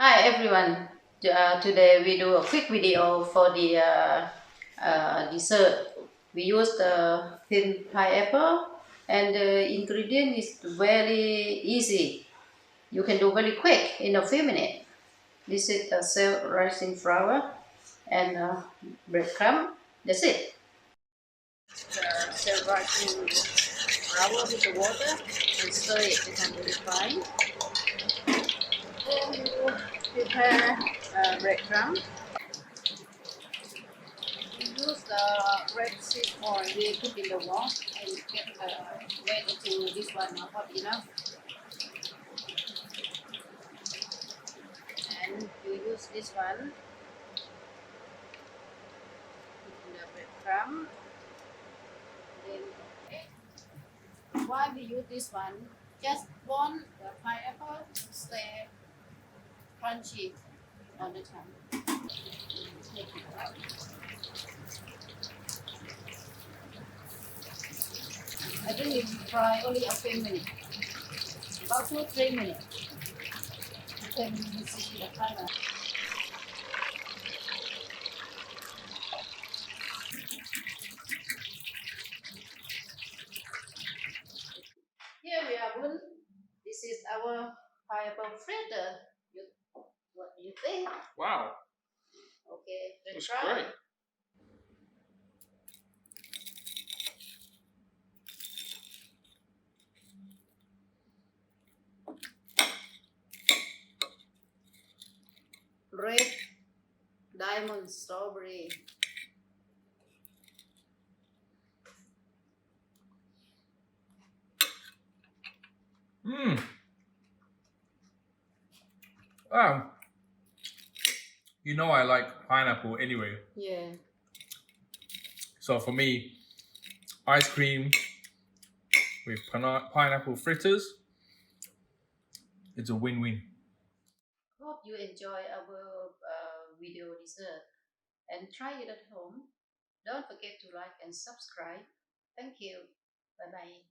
Hi everyone. Today we do a quick video for the dessert. We use the thin pineapple and the ingredient is very easy. You can do very quick in a few minutes. This is a self-rising flour and breadcrumb. That's it. Self-rising flour with the water and stir it to become very fine. Then you prepare breadcrumb. Use the rapeseed oil we put in the wok and get wait until this one hot enough. And you use this one in the breadcrumb. Then why we use this one? Just want the pineapple stay crunchy all the time. Take it out. I think you fry only a few minutes, about 2-3 minutes. You can see the color. Here we are, Bun. This is our pineapple fritter. What do you think? Wow, Okay, let's that's try. great. Red diamond strawberry. Wow. You know I like pineapple anyway. Yeah. So for me, ice cream with pineapple fritters, it's a win-win. Hope you enjoy our video dessert and try it at home. Don't forget to like and subscribe. Thank you. Bye bye.